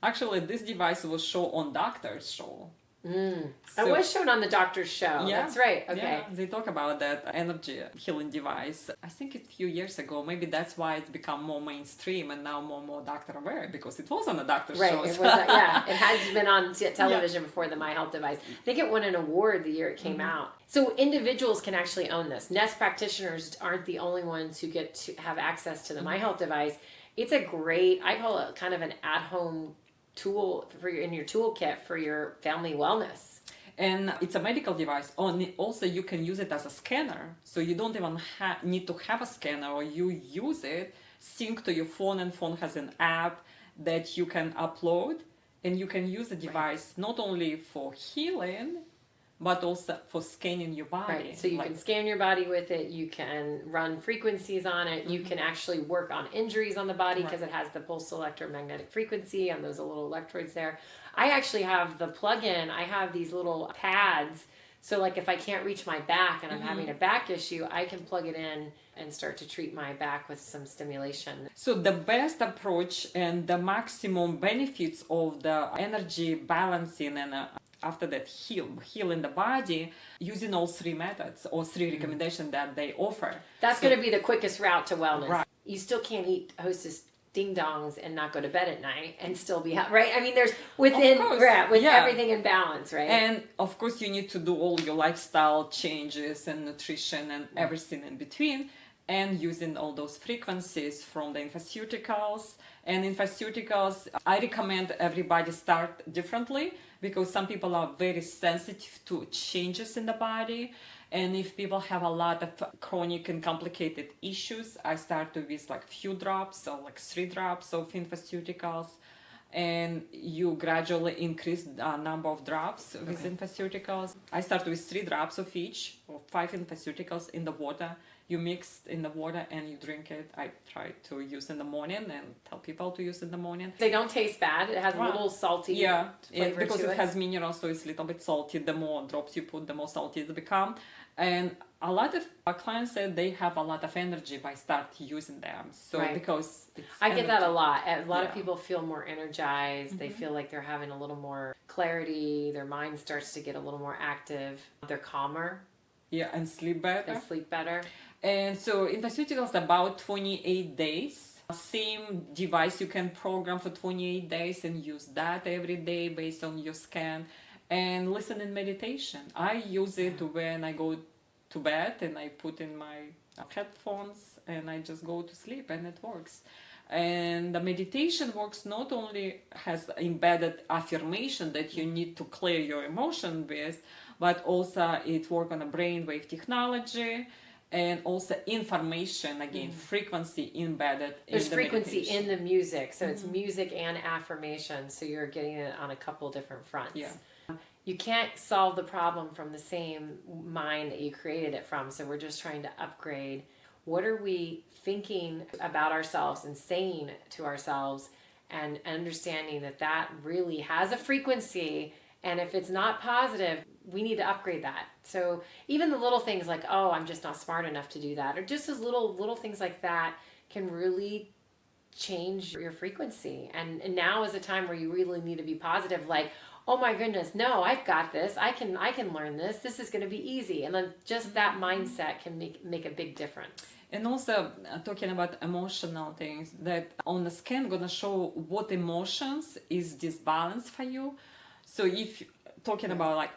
Actually, this device was shown on Doctor's show. It was shown on the doctor's show. Yeah, that's right. Okay. Yeah, they talk about that energy healing device. I think a few years ago, maybe that's why it's become more mainstream and now more doctor aware, because it was on the doctor's show. Right. It has been on television before, the My Health device. I think it won an award the year it came out. So individuals can actually own this. Nest practitioners aren't the only ones who get to have access to the My Health device. It's a great, I call it kind of an at-home tool in your toolkit for your family wellness. And it's a medical device. Also, you can use it as a scanner. So you don't even need to have a scanner, or you use it, sync to your phone, and phone has an app that you can upload, and you can use the device not only for healing, but also for scanning your body. Right. So you can scan your body with it. You can run frequencies on it. You can actually work on injuries on the body because it has the pulse electromagnetic frequency on those little electrodes there. I actually have the plug-in. I have these little pads. So like if I can't reach my back and I'm having a back issue, I can plug it in and start to treat my back with some stimulation. So the best approach and the maximum benefits of the energy balancing and after that healing the body using all three methods or three recommendations that they offer. That's going to be the quickest route to wellness. Right. You still can't eat Hostess ding dongs and not go to bed at night and still be right. I mean, there's everything in balance, right? And of course, you need to do all your lifestyle changes and nutrition and everything in between, and using all those frequencies from the infaceuticals. And infaceuticals, I recommend everybody start differently, because some people are very sensitive to changes in the body. And if people have a lot of chronic and complicated issues, I start with like few drops or like 3 drops of infaceuticals. And you gradually increase the number of drops with infaceuticals. I start with 3 drops of each, or 5 infaceuticals in the water. You mix in the water and you drink it. I try to use in the morning and tell people to use in the morning. They don't taste bad. It has a little salty flavor because to it has minerals, so it's a little bit salty. The more drops you put, the more salty it becomes. And a lot of our clients said they have a lot of energy by start using them. So because I get that a lot. A lot of people feel more energized. They feel like they're having a little more clarity. Their mind starts to get a little more active. They're calmer. Yeah, and sleep better. And so infaceuticals about 28 days. Same device you can program for 28 days and use that every day based on your scan. And listen in meditation. I use it when I go to bed and I put in my headphones and I just go to sleep, and it works. And the meditation works not only has embedded affirmation that you need to clear your emotion with, but also it works on a brainwave technology. And also information, again, frequency embedded in There's the frequency meditation. in the music. So it's music and affirmation. So you're getting it on a couple different fronts. Yeah. You can't solve the problem from the same mind that you created it from. So we're just trying to upgrade. What are we thinking about ourselves and saying to ourselves, and understanding that that really has a frequency. And if it's not positive, we need to upgrade that. So even the little things like, oh, I'm just not smart enough to do that, or just as little things like that can really change your frequency. And now is a time where you really need to be positive, like, oh my goodness, no, I've got this. I can learn this. This is going to be easy. And then just that mindset can make a big difference. And also talking about emotional things, that on the scan gonna show what emotions is disbalanced for you. So if talking about like,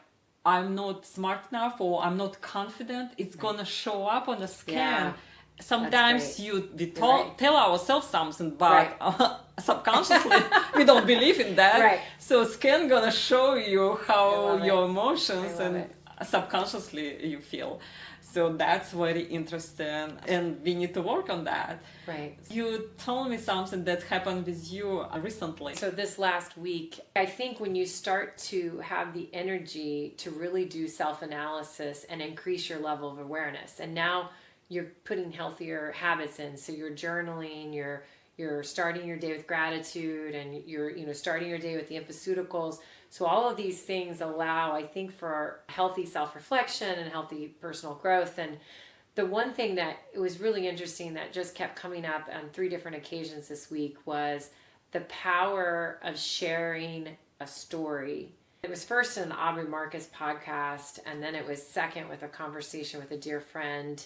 I'm not smart enough or I'm not confident, it's gonna show up on the scan. Sometimes we tell ourselves something, but subconsciously we don't believe in that. So scan gonna show you how your emotions, and subconsciously you feel. So that's very interesting, and we need to work on that. Right. You told me something that happened with you recently. So this last week, I think when you start to have the energy to really do self-analysis and increase your level of awareness, and now you're putting healthier habits in, so you're journaling, you're starting your day with gratitude, and you're starting your day with the infoceuticals. So all of these things allow, I think, for healthy self-reflection and healthy personal growth. And the one thing that it was really interesting that just kept coming up on 3 different occasions this week was the power of sharing a story. It was first in an Aubrey Marcus podcast, and then it was second with a conversation with a dear friend,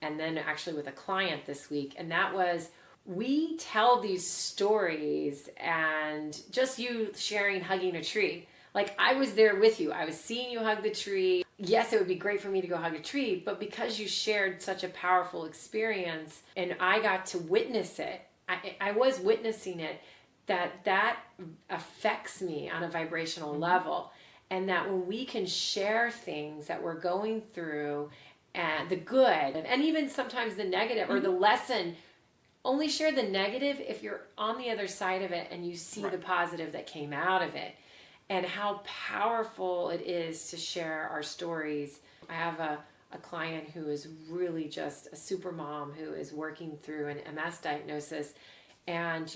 and then actually with a client this week. And that was, we tell these stories, and just you sharing hugging a tree. Like, I was there with you. I was seeing you hug the tree. Yes, it would be great for me to go hug a tree, but because you shared such a powerful experience and I got to witness it, I was witnessing it, that affects me on a vibrational level. And that when we can share things that we're going through, and the good, and even sometimes the negative or the lesson, only share the negative if you're on the other side of it and you see the positive that came out of it, and how powerful it is to share our stories. I have a client who is really just a super mom who is working through an MS diagnosis, and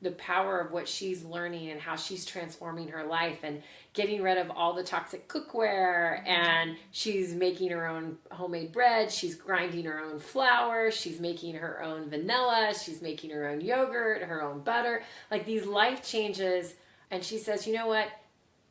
the power of what she's learning and how she's transforming her life and getting rid of all the toxic cookware, and she's making her own homemade bread, she's grinding her own flour, she's making her own vanilla, she's making her own yogurt, her own butter, like these life changes. And she says, you know what,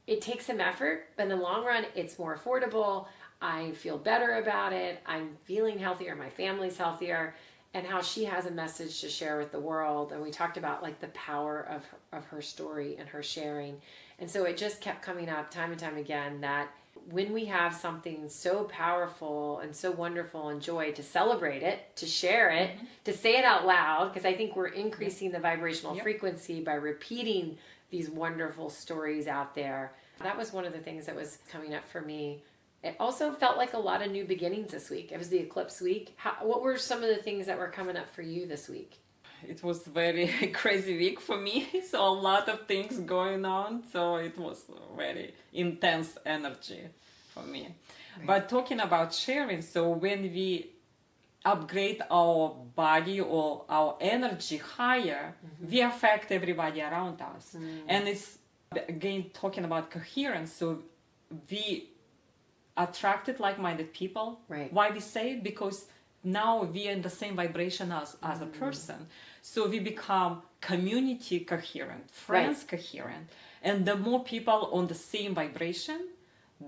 it takes some effort, but in the long run it's more affordable. I feel better about it, I'm feeling healthier, my family's healthier. And how she has a message to share with the world. And we talked about like the power of her story and her sharing. And so it just kept coming up time and time again that when we have something so powerful and so wonderful and joy, to celebrate it, to share it, to say it out loud, because I think we're increasing the vibrational frequency by repeating these wonderful stories out there. That was one of the things that was coming up for me. It also felt like a lot of new beginnings this week. It was the eclipse week. What were some of the things that were coming up for you this week? It was very crazy week for me. So a lot of things going on. So it was very intense energy for me. Right. But talking about sharing, so when we upgrade our body or our energy higher, we affect everybody around us. And it's, again, talking about coherence. So we attracted like-minded people. Right. Why we say it? Because now we are in the same vibration as a person. So we become community coherent, friends coherent. And the more people on the same vibration,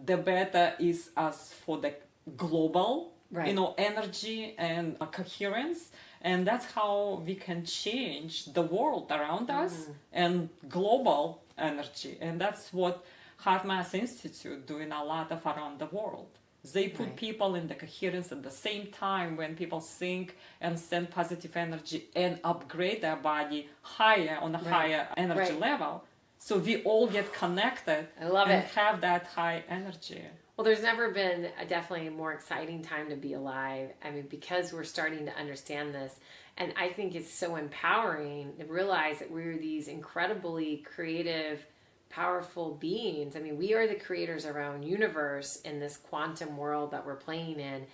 the better is us for the global energy and coherence. And that's how we can change the world around us and global energy. And that's what Heart Math Institute doing a lot of around the world. They put people in the coherence at the same time when people think and send positive energy and upgrade their body higher on a higher energy level. So we all get connected. I love and it. Have that high energy. Well, there's never been definitely a more exciting time to be alive. I mean, because we're starting to understand this. And I think it's so empowering to realize that we're these incredibly creative, powerful beings. I mean, we are the creators of our own universe in this quantum world that we're playing in.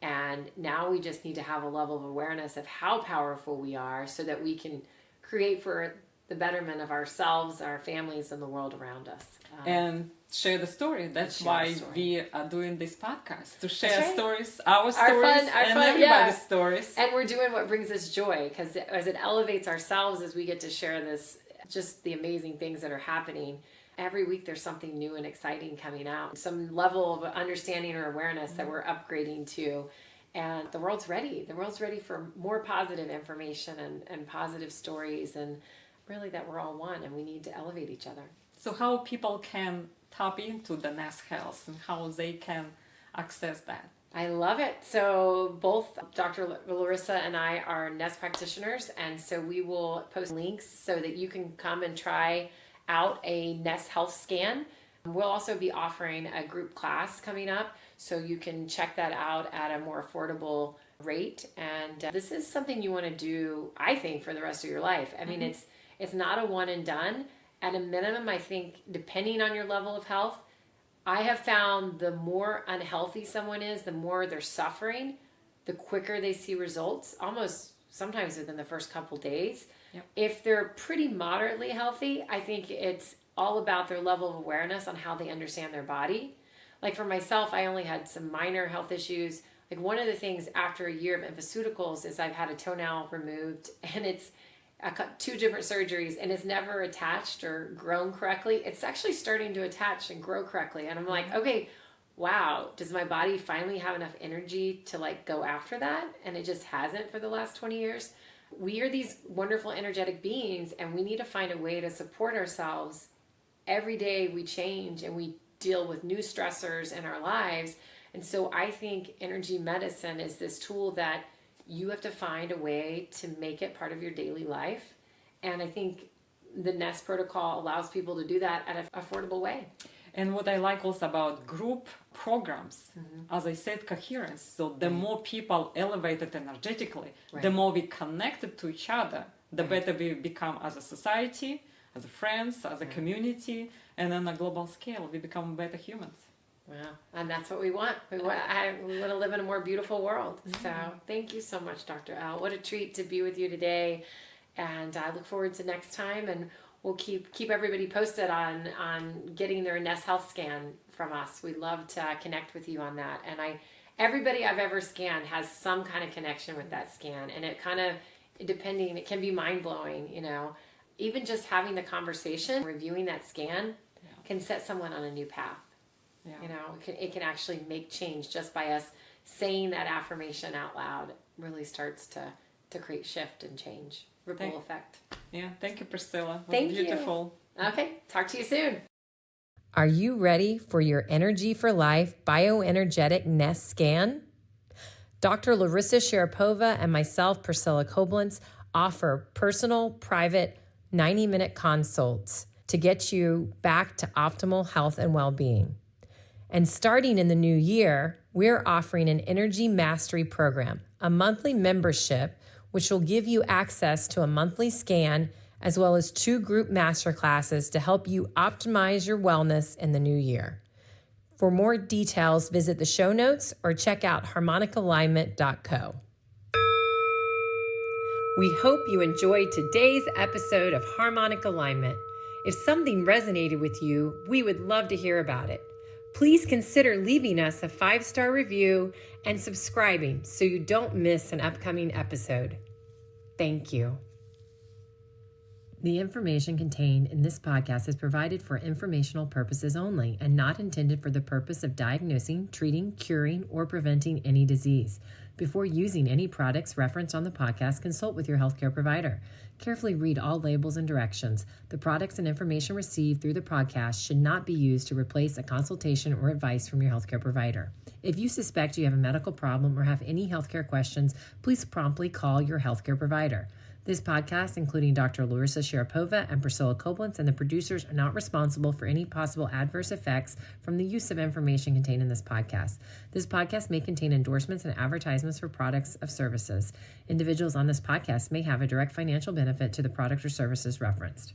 And now we just need to have a level of awareness of how powerful we are so that we can create for the betterment of ourselves, our families, and the world around us. And share the story. That's why we are doing this podcast, to share stories, our fun, everybody's stories. And we're doing what brings us joy, because as it elevates ourselves, as we get to share this, just the amazing things that are happening. Every week there's something new and exciting coming out. Some level of understanding or awareness that we're upgrading to. And the world's ready. The world's ready for more positive information and positive stories, and really that we're all one and we need to elevate each other. So how people can tap into the nest health and how they can access that? I love it. So both Dr. Larisa and I are nest practitioners, and so we will post links so that you can come and try out a nest health scan. We'll also be offering a group class coming up, so you can check that out at a more affordable rate. And this is something you want to do, I think, for the rest of your life. I mean, it's not a one and done. At a minimum, I think, depending on your level of health, I have found the more unhealthy someone is, the more they're suffering, the quicker they see results, almost sometimes within the first couple days. Yep. If they're pretty moderately healthy, I think it's all about their level of awareness on how they understand their body. Like for myself, I only had some minor health issues. Like one of the things after a year of infoceuticals is I've had a toenail removed, and I got 2 different surgeries, and it's never attached or grown correctly. It's actually starting to attach and grow correctly. And I'm like, okay, wow, does my body finally have enough energy to like go after that? And it just hasn't for the last 20 years. We are these wonderful energetic beings, and we need to find a way to support ourselves. Every day we change and we deal with new stressors in our lives. And so I think energy medicine is this tool that you have to find a way to make it part of your daily life. And I think the Nest protocol allows people to do that at an affordable way. And what I like also about group programs, as I said, coherence. So the more people elevated energetically, the more we connected to each other, the better we become as a society, as friends, as a community, and on a global scale, we become better humans. Wow, and that's what we want. We want to live in a more beautiful world. So thank you so much, Dr. L. What a treat to be with you today. And I look forward to next time, and we'll keep everybody posted on getting their Nest Health scan from us. We'd love to connect with you on that. And everybody I've ever scanned has some kind of connection with that scan, and it kind of, depending, it can be mind-blowing, you know. Even just having the conversation, reviewing that scan can set someone on a new path. Yeah. You know, it can actually make change just by us saying that affirmation out loud. Really starts to create shift and change, ripple effect. Yeah, thank you, Priscilla. Thank you. Beautiful. Okay, talk to you soon. Are you ready for your Energy for Life bioenergetic Nest scan? Dr. Larisa Sharapova and myself, Priscilla Koblenz, offer personal, private, 90-minute consults to get you back to optimal health and well-being. And starting in the new year, we're offering an Energy Mastery Program, a monthly membership, which will give you access to a monthly scan as well as 2 group masterclasses to help you optimize your wellness in the new year. For more details, visit the show notes or check out harmonicalignment.co. We hope you enjoyed today's episode of Harmonic Alignment. If something resonated with you, we would love to hear about it. Please consider leaving us a 5-star review and subscribing so you don't miss an upcoming episode. Thank you. The information contained in this podcast is provided for informational purposes only and not intended for the purpose of diagnosing, treating, curing, or preventing any disease. Before using any products referenced on the podcast, consult with your healthcare provider. Carefully read all labels and directions. The products and information received through the podcast should not be used to replace a consultation or advice from your healthcare provider. If you suspect you have a medical problem or have any healthcare questions, please promptly call your healthcare provider. This podcast, including Dr. Larisa Sharapova and Priscilla Koblenz, and the producers are not responsible for any possible adverse effects from the use of information contained in this podcast. This podcast may contain endorsements and advertisements for products or services. Individuals on this podcast may have a direct financial benefit to the product or services referenced.